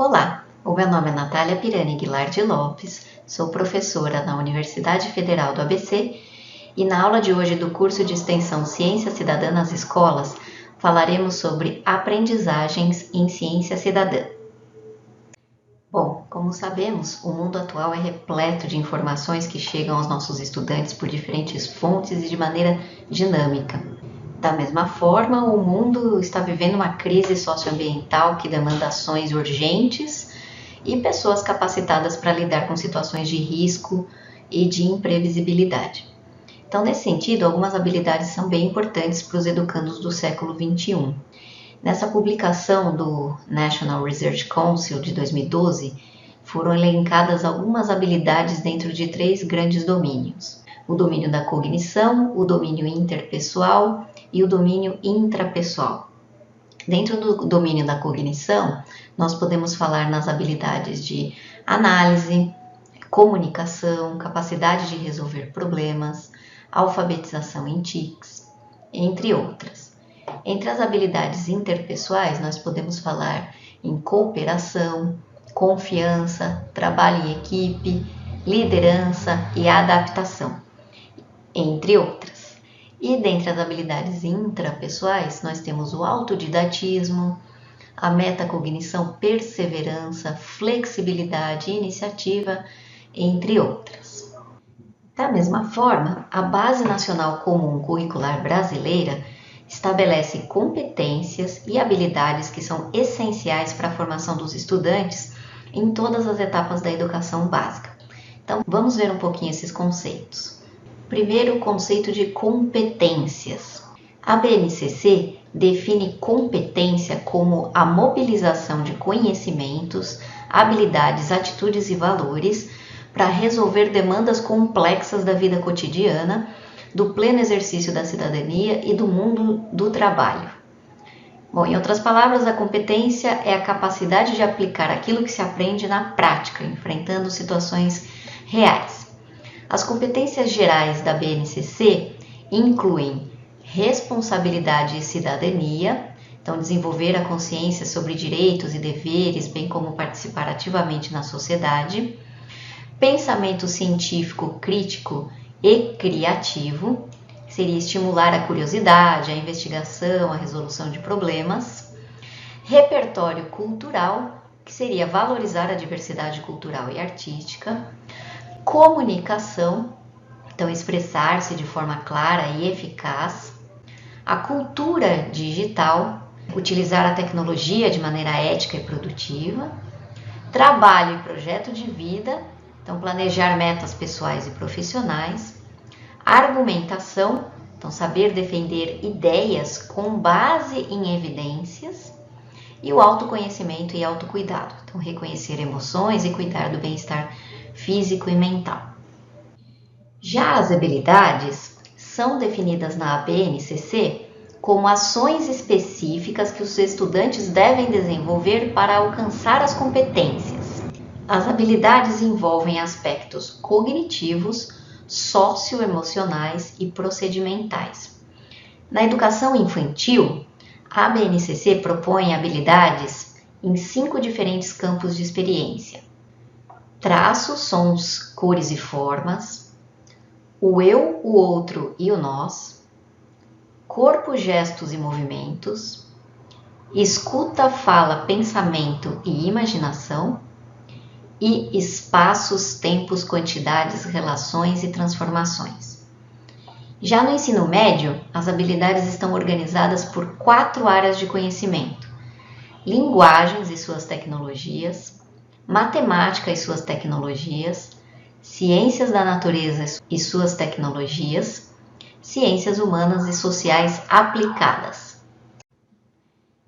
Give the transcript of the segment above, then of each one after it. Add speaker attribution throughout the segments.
Speaker 1: Olá, o meu nome é Natália Pirani Guilardi Lopes, sou professora na Universidade Federal do ABC e na aula de hoje do curso de extensão Ciência Cidadã nas Escolas, falaremos sobre aprendizagens em ciência cidadã. Bom, como sabemos, o mundo atual é repleto de informações que chegam aos nossos estudantes por diferentes fontes e de maneira dinâmica. Da mesma forma, o mundo está vivendo uma crise socioambiental que demanda ações urgentes e pessoas capacitadas para lidar com situações de risco e de imprevisibilidade. Então, nesse sentido, algumas habilidades são bem importantes para os educandos do século XXI. Nessa publicação do National Research Council de 2012, foram elencadas algumas habilidades dentro de 3 grandes domínios: o domínio da cognição, o domínio interpessoal e o domínio intrapessoal. Dentro do domínio da cognição, nós podemos falar nas habilidades de análise, comunicação, capacidade de resolver problemas, alfabetização em TICs, entre outras. Entre as habilidades interpessoais, nós podemos falar em cooperação, confiança, trabalho em equipe, liderança e adaptação, entre outras. E dentre as habilidades intrapessoais, nós temos o autodidatismo, a metacognição, perseverança, flexibilidade, iniciativa, entre outras. Da mesma forma, a Base Nacional Comum Curricular Brasileira estabelece competências e habilidades que são essenciais para a formação dos estudantes em todas as etapas da educação básica. Então, vamos ver um pouquinho esses conceitos. Primeiro, o conceito de competências. A BNCC define competência como a mobilização de conhecimentos, habilidades, atitudes e valores para resolver demandas complexas da vida cotidiana, do pleno exercício da cidadania e do mundo do trabalho. Bom, em outras palavras, a competência é a capacidade de aplicar aquilo que se aprende na prática, enfrentando situações reais. As competências gerais da BNCC incluem responsabilidade e cidadania, então desenvolver a consciência sobre direitos e deveres, bem como participar ativamente na sociedade, pensamento científico crítico e criativo, que seria estimular a curiosidade, a investigação, a resolução de problemas, repertório cultural, que seria valorizar a diversidade cultural e artística, comunicação, então expressar-se de forma clara e eficaz, a cultura digital, utilizar a tecnologia de maneira ética e produtiva, trabalho e projeto de vida, então planejar metas pessoais e profissionais, argumentação, então saber defender ideias com base em evidências, e o autoconhecimento e autocuidado, então reconhecer emoções e cuidar do bem-estar físico e mental. Já as habilidades são definidas na BNCC como ações específicas que os estudantes devem desenvolver para alcançar as competências. As habilidades envolvem aspectos cognitivos, socioemocionais e procedimentais. Na educação infantil, a BNCC propõe habilidades em 5 diferentes campos de experiência: traços, sons, cores e formas, o eu, o outro e o nós, corpo, gestos e movimentos, escuta, fala, pensamento e imaginação, e espaços, tempos, quantidades, relações e transformações. Já no ensino médio, as habilidades estão organizadas por 4 áreas de conhecimento: linguagens e suas tecnologias, matemática e suas tecnologias, ciências da natureza e suas tecnologias, ciências humanas e sociais aplicadas.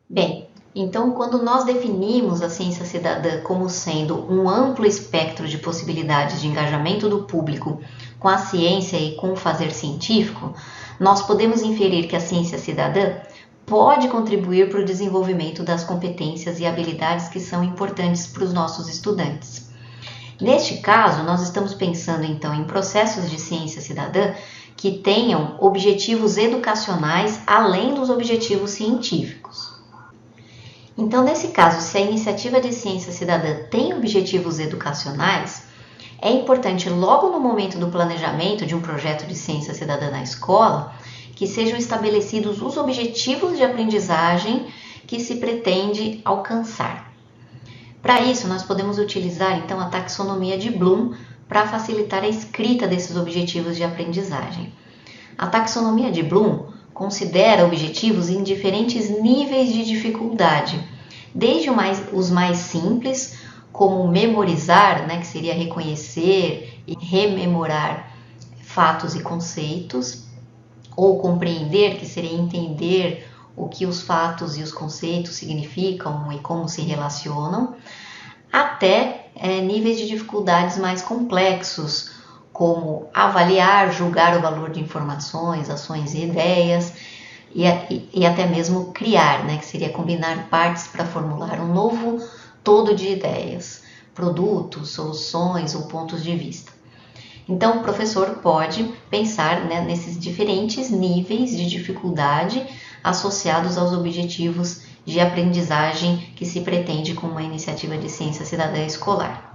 Speaker 1: Bem, então quando nós definimos a ciência cidadã como sendo um amplo espectro de possibilidades de engajamento do público com a ciência e com o fazer científico, nós podemos inferir que a ciência cidadã pode contribuir para o desenvolvimento das competências e habilidades que são importantes para os nossos estudantes. Neste caso, nós estamos pensando então em processos de ciência cidadã que tenham objetivos educacionais além dos objetivos científicos. Então, nesse caso, se a iniciativa de ciência cidadã tem objetivos educacionais, é importante logo no momento do planejamento de um projeto de ciência cidadã na escola, que sejam estabelecidos os objetivos de aprendizagem que se pretende alcançar. Para isso, nós podemos utilizar então a taxonomia de Bloom para facilitar a escrita desses objetivos de aprendizagem. A taxonomia de Bloom considera objetivos em diferentes níveis de dificuldade, desde os mais simples, como memorizar, que seria reconhecer e rememorar fatos e conceitos, ou compreender, que seria entender o que os fatos e os conceitos significam e como se relacionam, até níveis de dificuldades mais complexos, como avaliar, julgar o valor de informações, ações e ideias, e até mesmo criar, que seria combinar partes para formular um novo todo de ideias, produtos, soluções ou pontos de vista. Então, o professor pode pensar nesses diferentes níveis de dificuldade associados aos objetivos de aprendizagem que se pretende com uma iniciativa de ciência cidadã escolar.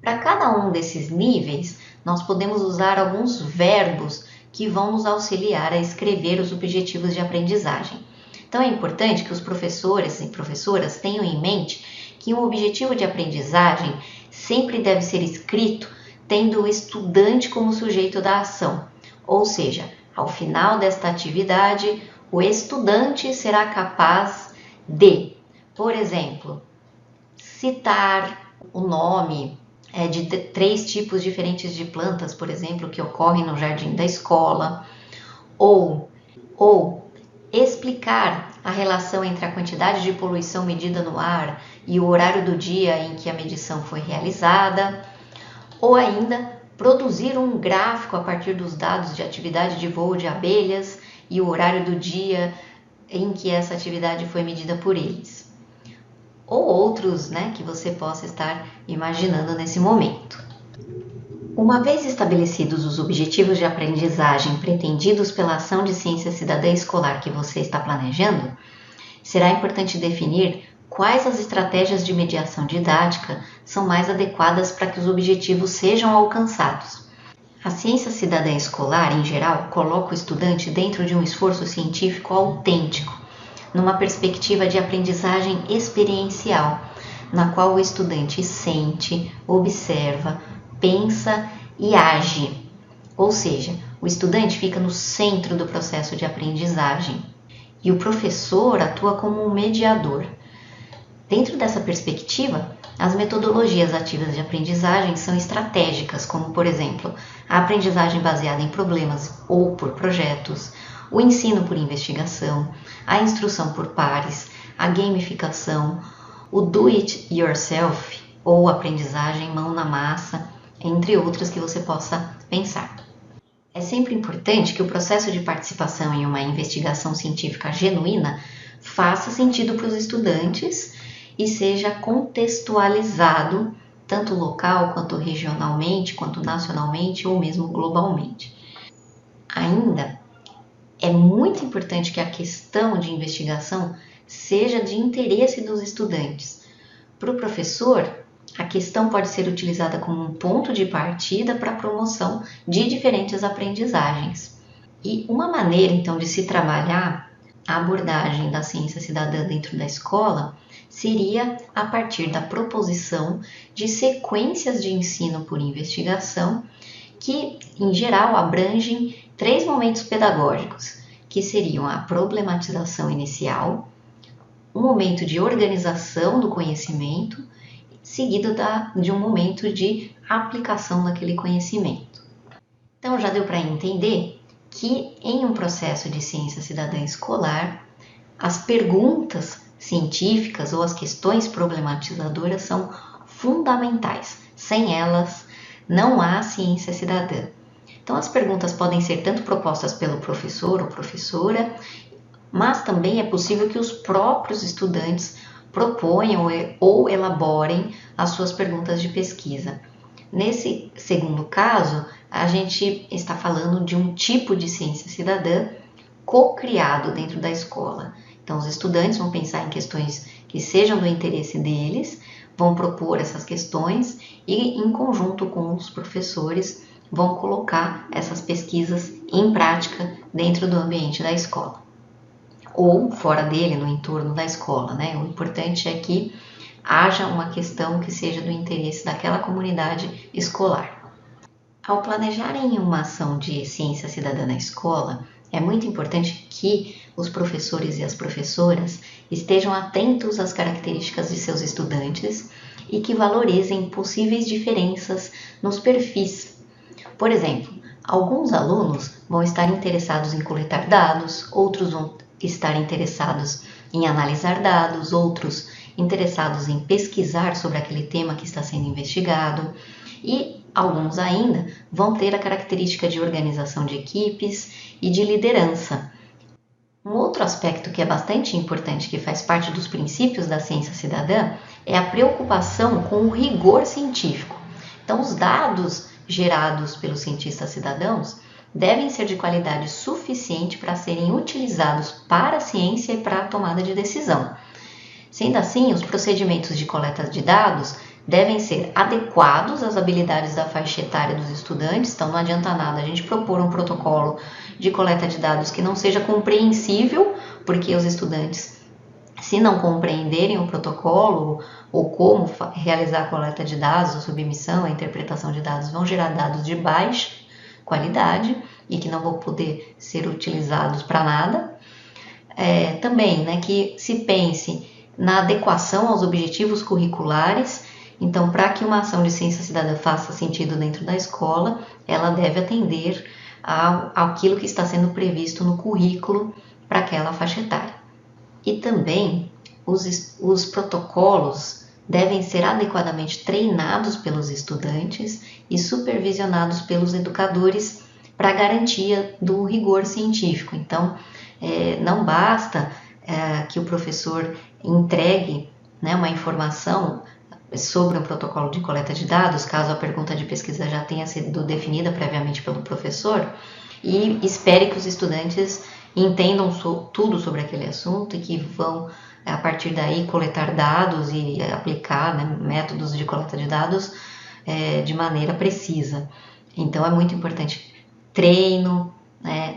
Speaker 1: Para cada um desses níveis, nós podemos usar alguns verbos que vão nos auxiliar a escrever os objetivos de aprendizagem. Então, é importante que os professores e professoras tenham em mente que um objetivo de aprendizagem sempre deve ser escrito tendo o estudante como sujeito da ação, ou seja, ao final desta atividade, o estudante será capaz de, por exemplo, citar o nome de 3 tipos diferentes de plantas, por exemplo, que ocorrem no jardim da escola, ou explicar a relação entre a quantidade de poluição medida no ar e o horário do dia em que a medição foi realizada, ou ainda produzir um gráfico a partir dos dados de atividade de voo de abelhas e o horário do dia em que essa atividade foi medida por eles. Ou outros, que você possa estar imaginando nesse momento. Uma vez estabelecidos os objetivos de aprendizagem pretendidos pela ação de ciência cidadã escolar que você está planejando, será importante definir quais as estratégias de mediação didática são mais adequadas para que os objetivos sejam alcançados. A ciência cidadã escolar, em geral, coloca o estudante dentro de um esforço científico autêntico, numa perspectiva de aprendizagem experiencial, na qual o estudante sente, observa, pensa e age. Ou seja, o estudante fica no centro do processo de aprendizagem e o professor atua como um mediador. Dentro dessa perspectiva, as metodologias ativas de aprendizagem são estratégicas, como, por exemplo, a aprendizagem baseada em problemas ou por projetos, o ensino por investigação, a instrução por pares, a gamificação, o do it yourself ou aprendizagem mão na massa, entre outras que você possa pensar. É sempre importante que o processo de participação em uma investigação científica genuína faça sentido para os estudantes e seja contextualizado tanto local, quanto regionalmente, quanto nacionalmente ou mesmo globalmente. Ainda é muito importante que a questão de investigação seja de interesse dos estudantes. Para o professor, a questão pode ser utilizada como um ponto de partida para a promoção de diferentes aprendizagens. E uma maneira, então, de se trabalhar a abordagem da ciência cidadã dentro da escola seria a partir da proposição de sequências de ensino por investigação que, em geral, abrangem 3 momentos pedagógicos, que seriam a problematização inicial, um momento de organização do conhecimento, seguido de um momento de aplicação daquele conhecimento. Então, já deu para entender que, em um processo de ciência cidadã escolar, as perguntas científicas ou as questões problematizadoras são fundamentais. Sem elas, não há ciência cidadã. Então, as perguntas podem ser tanto propostas pelo professor ou professora, mas também é possível que os próprios estudantes proponham ou elaborem as suas perguntas de pesquisa. Nesse segundo caso, a gente está falando de um tipo de ciência cidadã co-criado dentro da escola. Então, os estudantes vão pensar em questões que sejam do interesse deles, vão propor essas questões e, em conjunto com os professores, vão colocar essas pesquisas em prática dentro do ambiente da escola ou fora dele, no entorno da escola, né? O importante é que haja uma questão que seja do interesse daquela comunidade escolar. Ao planejarem uma ação de ciência cidadã na escola, é muito importante que os professores e as professoras estejam atentos às características de seus estudantes e que valorizem possíveis diferenças nos perfis. Por exemplo, alguns alunos vão estar interessados em coletar dados, outros vão estar interessados em analisar dados, outros interessados em pesquisar sobre aquele tema que está sendo investigado e alguns ainda vão ter a característica de organização de equipes e de liderança. Um outro aspecto que é bastante importante, que faz parte dos princípios da ciência cidadã, é a preocupação com o rigor científico. Então, os dados gerados pelos cientistas cidadãos devem ser de qualidade suficiente para serem utilizados para a ciência e para a tomada de decisão. Sendo assim, os procedimentos de coleta de dados devem ser adequados às habilidades da faixa etária dos estudantes, então não adianta nada a gente propor um protocolo de coleta de dados que não seja compreensível, porque os estudantes, se não compreenderem o protocolo ou como realizar a coleta de dados, a submissão, a interpretação de dados, vão gerar dados de baixa qualidade e que não vão poder ser utilizados para nada. Também, né, que se pense na adequação aos objetivos curriculares. Então, para que uma ação de ciência cidadã faça sentido dentro da escola, ela deve atender àquilo que está sendo previsto no currículo para aquela faixa etária. E também os protocolos devem ser adequadamente treinados pelos estudantes e supervisionados pelos educadores para garantia do rigor científico. Então, não basta que o professor entregue, né, uma informação sobre um protocolo de coleta de dados, caso a pergunta de pesquisa já tenha sido definida previamente pelo professor, e espere que os estudantes entendam tudo sobre aquele assunto e que vão, a partir daí, coletar dados e aplicar, né, métodos de coleta de dados de maneira precisa. Então, é muito importante treino,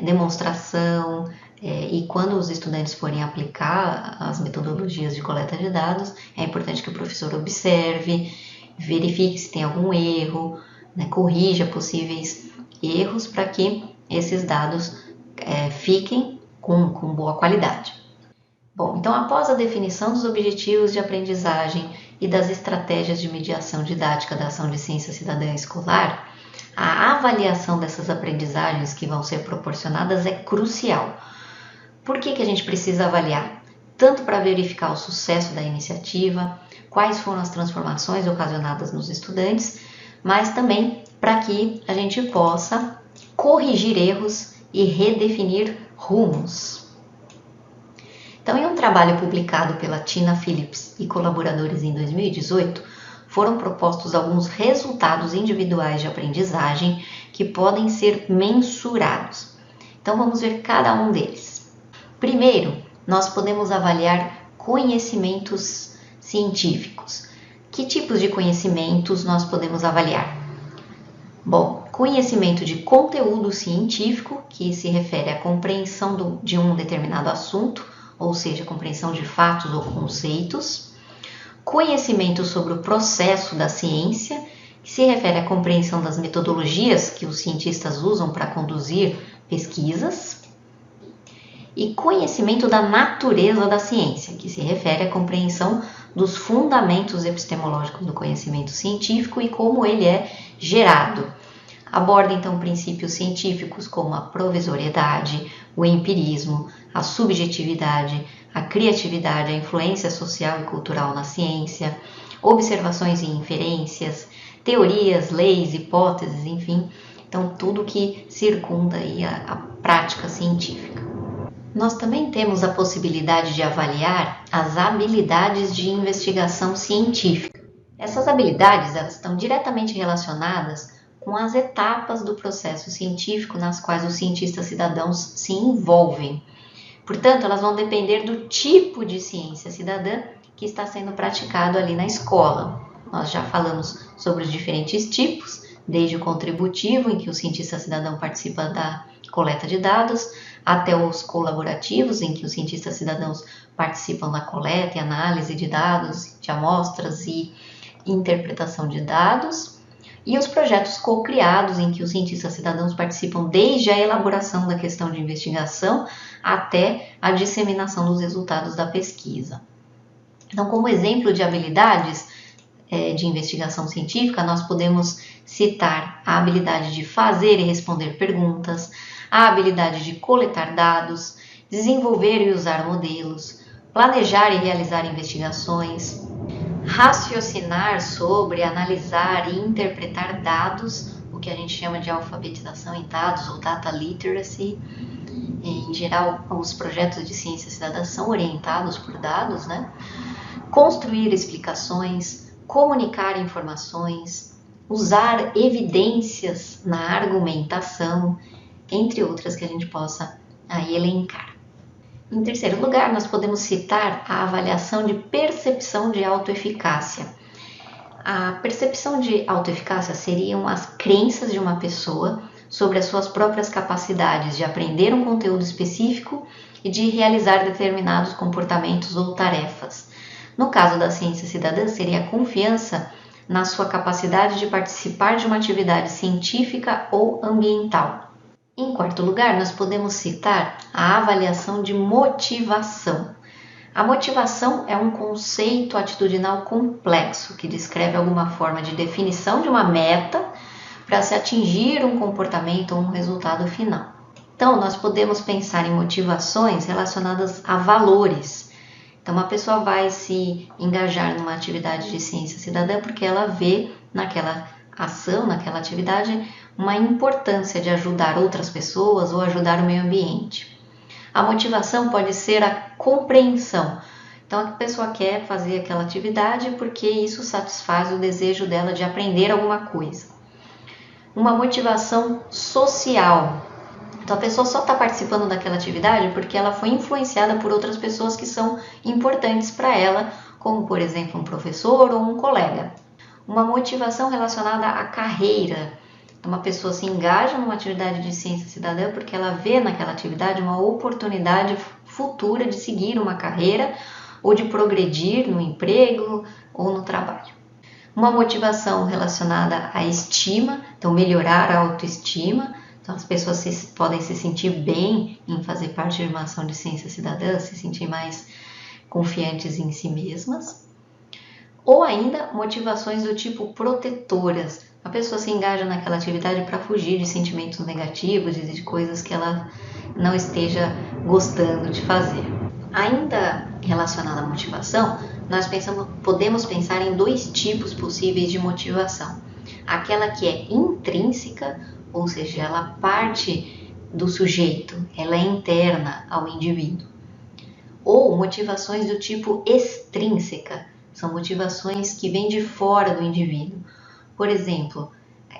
Speaker 1: demonstração, e quando os estudantes forem aplicar as metodologias de coleta de dados, é importante que o professor observe, verifique se tem algum erro, né, corrija possíveis erros para que esses dados fiquem com boa qualidade. Bom, então após a definição dos objetivos de aprendizagem e das estratégias de mediação didática da ação de ciência cidadã escolar, a avaliação dessas aprendizagens que vão ser proporcionadas é crucial. Por que a gente precisa avaliar? Tanto para verificar o sucesso da iniciativa, quais foram as transformações ocasionadas nos estudantes, mas também para que a gente possa corrigir erros e redefinir rumos. Então, em um trabalho publicado pela Tina Phillips e colaboradores em 2018, foram propostos alguns resultados individuais de aprendizagem que podem ser mensurados. Então, vamos ver cada um deles. Primeiro, nós podemos avaliar conhecimentos científicos. Que tipos de conhecimentos nós podemos avaliar? Bom, conhecimento de conteúdo científico, que se refere à compreensão de um determinado assunto, ou seja, compreensão de fatos ou conceitos. Conhecimento sobre o processo da ciência, que se refere à compreensão das metodologias que os cientistas usam para conduzir pesquisas. E conhecimento da natureza da ciência, que se refere à compreensão dos fundamentos epistemológicos do conhecimento científico e como ele é gerado. Aborda então princípios científicos como a provisoriedade, o empirismo, a subjetividade, a criatividade, a influência social e cultural na ciência, observações e inferências, teorias, leis, hipóteses, enfim, então tudo que circunda aí a prática científica. Nós também temos a possibilidade de avaliar as habilidades de investigação científica. Essas habilidades elas estão diretamente relacionadas com as etapas do processo científico nas quais os cientistas cidadãos se envolvem. Portanto, elas vão depender do tipo de ciência cidadã que está sendo praticado ali na escola. Nós já falamos sobre os diferentes tipos, desde o contributivo, em que o cientista cidadão participa da coleta de dados, até os colaborativos, em que os cientistas cidadãos participam da coleta e análise de dados, de amostras e interpretação de dados, e os projetos co-criados, em que os cientistas cidadãos participam desde a elaboração da questão de investigação até a disseminação dos resultados da pesquisa. Então, como exemplo de habilidades de investigação científica, nós podemos citar a habilidade de fazer e responder perguntas, a habilidade de coletar dados, desenvolver e usar modelos, planejar e realizar investigações, raciocinar sobre, analisar e interpretar dados, o que a gente chama de alfabetização em dados ou data literacy. Em geral, os projetos de ciência cidadã são orientados por dados, né? Construir explicações, comunicar informações, usar evidências na argumentação, entre outras que a gente possa aí elencar. Em terceiro lugar, nós podemos citar a avaliação de percepção de autoeficácia. A percepção de autoeficácia seriam as crenças de uma pessoa sobre as suas próprias capacidades de aprender um conteúdo específico e de realizar determinados comportamentos ou tarefas. No caso da ciência cidadã, seria a confiança na sua capacidade de participar de uma atividade científica ou ambiental. Em quarto lugar, nós podemos citar a avaliação de motivação. A motivação é um conceito atitudinal complexo que descreve alguma forma de definição de uma meta para se atingir um comportamento ou um resultado final. Então, nós podemos pensar em motivações relacionadas a valores. Então, uma pessoa vai se engajar numa atividade de ciência cidadã porque ela vê naquela ação, naquela atividade, uma importância de ajudar outras pessoas ou ajudar o meio ambiente. A motivação pode ser a compreensão. Então, a pessoa quer fazer aquela atividade porque isso satisfaz o desejo dela de aprender alguma coisa. Uma motivação social. Então, a pessoa só está participando daquela atividade porque ela foi influenciada por outras pessoas que são importantes para ela, como, por exemplo, um professor ou um colega. Uma motivação relacionada à carreira. Uma pessoa se engaja numa atividade de ciência cidadã porque ela vê naquela atividade uma oportunidade futura de seguir uma carreira ou de progredir no emprego ou no trabalho. Uma motivação relacionada à estima, então melhorar a autoestima. Então as pessoas podem se sentir bem em fazer parte de uma ação de ciência cidadã, se sentir mais confiantes em si mesmas. Ou ainda motivações do tipo protetoras. A pessoa se engaja naquela atividade para fugir de sentimentos negativos, de coisas que ela não esteja gostando de fazer. Ainda relacionado à motivação, nós podemos pensar em dois tipos possíveis de motivação. Aquela que é intrínseca, ou seja, ela parte do sujeito, ela é interna ao indivíduo. Ou motivações do tipo extrínseca, são motivações que vêm de fora do indivíduo. Por exemplo,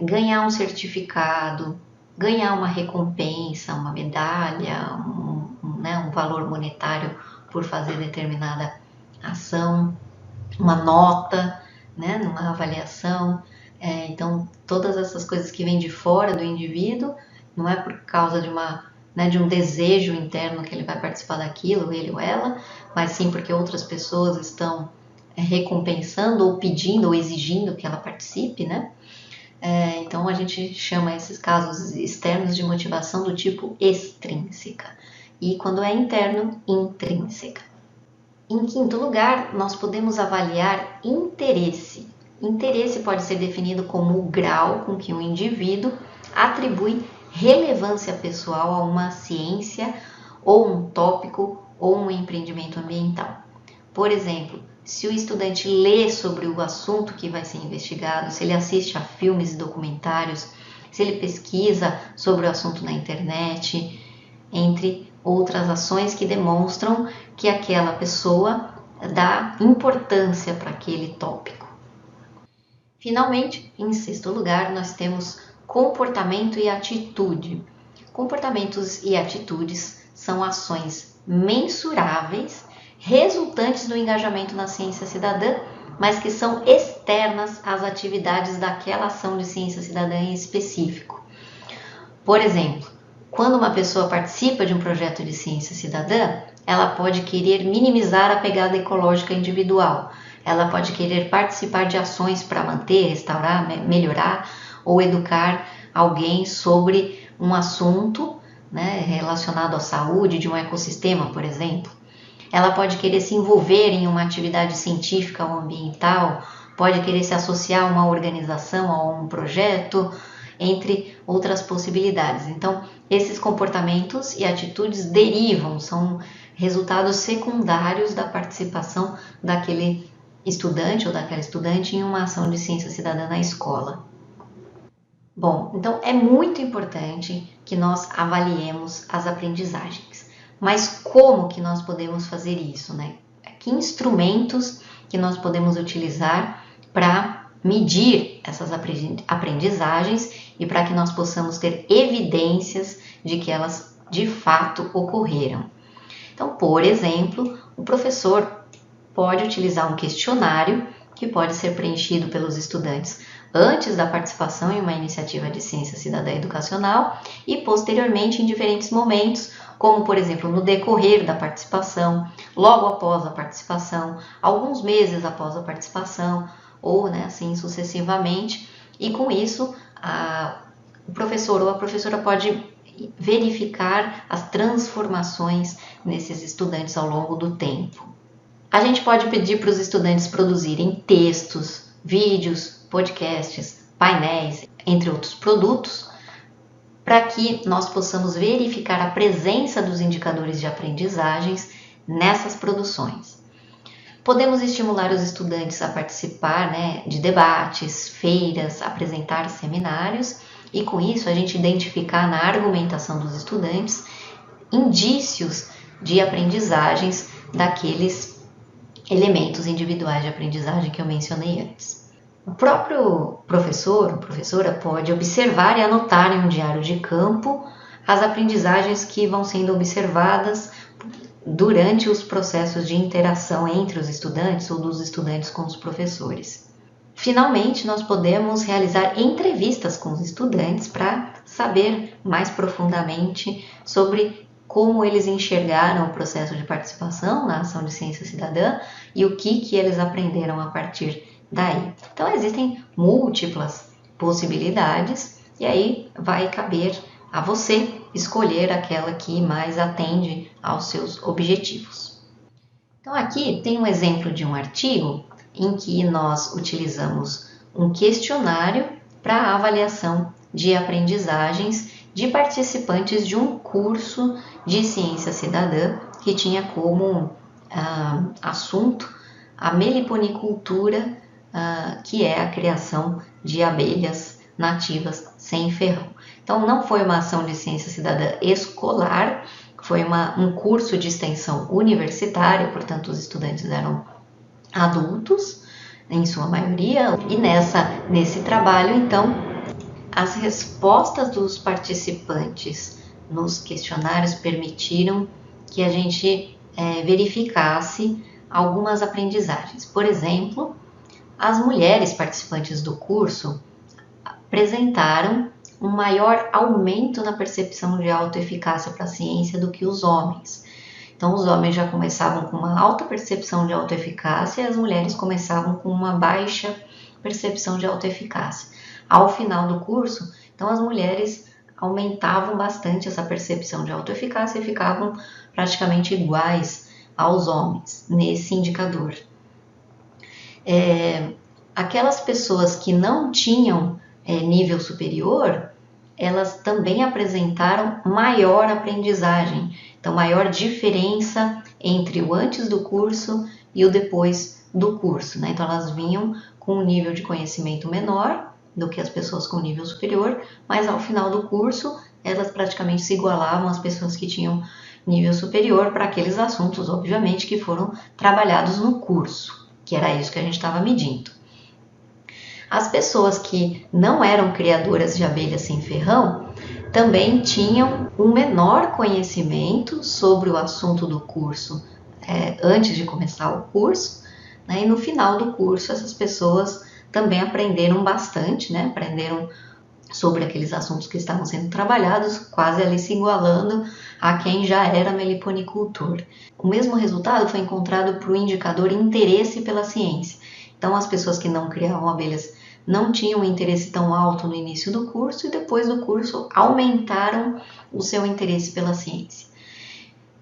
Speaker 1: ganhar um certificado, ganhar uma recompensa, uma medalha, um valor monetário por fazer determinada ação, uma nota, numa avaliação. Então, todas essas coisas que vêm de fora do indivíduo, não é por causa de um desejo interno que ele vai participar daquilo, ele ou ela, mas sim porque outras pessoas estão recompensando ou pedindo ou exigindo que ela participe, Então a gente chama esses casos externos de motivação do tipo extrínseca e quando é interno, intrínseca. Em quinto lugar, nós podemos avaliar interesse. Interesse pode ser definido como o grau com que um indivíduo atribui relevância pessoal a uma ciência ou um tópico ou um empreendimento ambiental. Por exemplo, se o estudante lê sobre o assunto que vai ser investigado, se ele assiste a filmes e documentários, se ele pesquisa sobre o assunto na internet, entre outras ações que demonstram que aquela pessoa dá importância para aquele tópico. Finalmente, em sexto lugar, nós temos comportamento e atitude. Comportamentos e atitudes são ações mensuráveis, resultantes do engajamento na ciência cidadã, mas que são externas às atividades daquela ação de ciência cidadã em específico. Por exemplo, quando uma pessoa participa de um projeto de ciência cidadã, ela pode querer minimizar a pegada ecológica individual, ela pode querer participar de ações para manter, restaurar, melhorar ou educar alguém sobre um assunto, né, relacionado à saúde de um ecossistema, por exemplo. Ela pode querer se envolver em uma atividade científica ou ambiental, pode querer se associar a uma organização, a um projeto, entre outras possibilidades. Então, esses comportamentos e atitudes derivam, são resultados secundários da participação daquele estudante ou daquela estudante em uma ação de ciência cidadã na escola. Bom, então é muito importante que nós avaliemos as aprendizagens. Mas como que nós podemos fazer isso, né? Que instrumentos que nós podemos utilizar para medir essas aprendizagens e para que nós possamos ter evidências de que elas de fato ocorreram? Então, por exemplo, o professor pode utilizar um questionário que pode ser preenchido pelos estudantes antes da participação em uma iniciativa de ciência cidadã educacional e posteriormente em diferentes momentos, como por exemplo no decorrer da participação, logo após a participação, alguns meses após a participação ou assim sucessivamente, e com isso o professor ou a professora pode verificar as transformações nesses estudantes ao longo do tempo. A gente pode pedir para os estudantes produzirem textos, vídeos, podcasts, painéis, entre outros produtos, para que nós possamos verificar a presença dos indicadores de aprendizagens nessas produções. Podemos estimular os estudantes a participar de debates, feiras, apresentar seminários e com isso a gente identificar na argumentação dos estudantes indícios de aprendizagens daqueles elementos individuais de aprendizagem que eu mencionei antes. O próprio professor ou professora pode observar e anotar em um diário de campo as aprendizagens que vão sendo observadas durante os processos de interação entre os estudantes ou dos estudantes com os professores. Finalmente, nós podemos realizar entrevistas com os estudantes para saber mais profundamente sobre como eles enxergaram o processo de participação na ação de ciência cidadã e o que eles aprenderam a partir daí. Então, existem múltiplas possibilidades e aí vai caber a você escolher aquela que mais atende aos seus objetivos. Então, aqui tem um exemplo de um artigo em que nós utilizamos um questionário para avaliação de aprendizagens de participantes de um curso de ciência cidadã que tinha como assunto a meliponicultura, que é a criação de abelhas nativas sem ferrão. Então, não foi uma ação de ciência cidadã escolar, foi um curso de extensão universitária, portanto, os estudantes eram adultos, em sua maioria, e nesse trabalho, então, as respostas dos participantes nos questionários permitiram que a gente verificasse algumas aprendizagens. Por exemplo, as mulheres participantes do curso apresentaram um maior aumento na percepção de autoeficácia para a ciência do que os homens. Então, os homens já começavam com uma alta percepção de autoeficácia e as mulheres começavam com uma baixa percepção de autoeficácia. Ao final do curso, então, as mulheres aumentavam bastante essa percepção de autoeficácia e ficavam praticamente iguais aos homens nesse indicador. Aquelas pessoas que não tinham nível superior, elas também apresentaram maior aprendizagem, então maior diferença entre o antes do curso e o depois do curso, né? Então elas vinham com um nível de conhecimento menor do que as pessoas com nível superior, mas ao final do curso elas praticamente se igualavam às pessoas que tinham nível superior para aqueles assuntos, obviamente, que foram trabalhados no curso, que era isso que a gente estava medindo. As pessoas que não eram criadoras de abelhas sem ferrão também tinham um menor conhecimento sobre o assunto do curso antes de começar o curso, né? E no final do curso essas pessoas também aprenderam bastante, né? Aprenderam sobre aqueles assuntos que estavam sendo trabalhados, quase ali se igualando a quem já era meliponicultor. O mesmo resultado foi encontrado para o indicador interesse pela ciência. Então, as pessoas que não criavam abelhas não tinham um interesse tão alto no início do curso e depois do curso aumentaram o seu interesse pela ciência.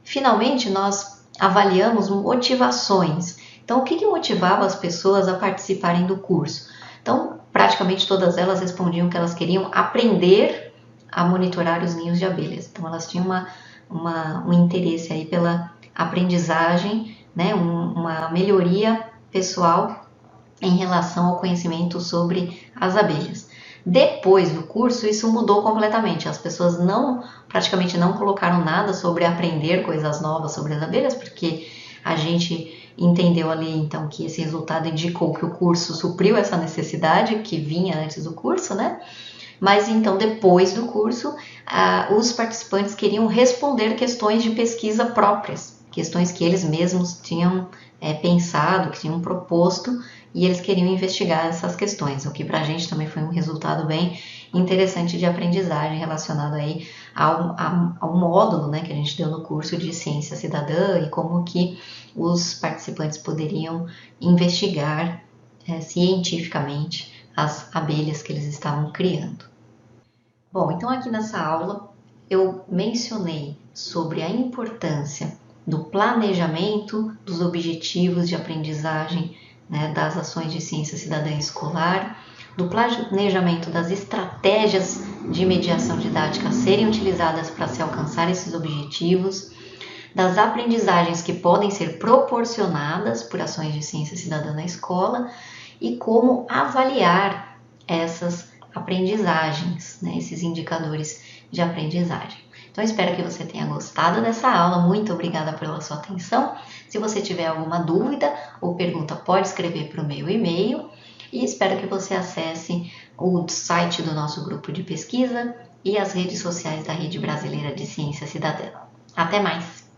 Speaker 1: Finalmente, nós avaliamos motivações. Então, o que motivava as pessoas a participarem do curso? Então, praticamente todas elas respondiam que elas queriam aprender a monitorar os ninhos de abelhas. Então, elas tinham um interesse aí pela aprendizagem, né, uma melhoria pessoal em relação ao conhecimento sobre as abelhas. Depois do curso, isso mudou completamente. As pessoas praticamente não colocaram nada sobre aprender coisas novas sobre as abelhas, porque a gente entendeu ali então que esse resultado indicou que o curso supriu essa necessidade que vinha antes do curso, né? Mas então depois do curso, os participantes queriam responder questões de pesquisa próprias, questões que eles mesmos tinham pensado, que tinham proposto, e eles queriam investigar essas questões, o que para a gente também foi um resultado bem interessante de aprendizagem relacionado aí ao módulo, né, que a gente deu no curso de Ciência Cidadã e como que os participantes poderiam investigar cientificamente as abelhas que eles estavam criando. Bom, então aqui nessa aula eu mencionei sobre a importância do planejamento dos objetivos de aprendizagem, né, das ações de ciência cidadã escolar, do planejamento das estratégias de mediação didática a serem utilizadas para se alcançar esses objetivos, das aprendizagens que podem ser proporcionadas por ações de ciência cidadã na escola e como avaliar essas aprendizagens, né, esses indicadores de aprendizagem. Então, espero que você tenha gostado dessa aula. Muito obrigada pela sua atenção. Se você tiver alguma dúvida ou pergunta, pode escrever para o meu e-mail. E espero que você acesse o site do nosso grupo de pesquisa e as redes sociais da Rede Brasileira de Ciência Cidadã. Até mais!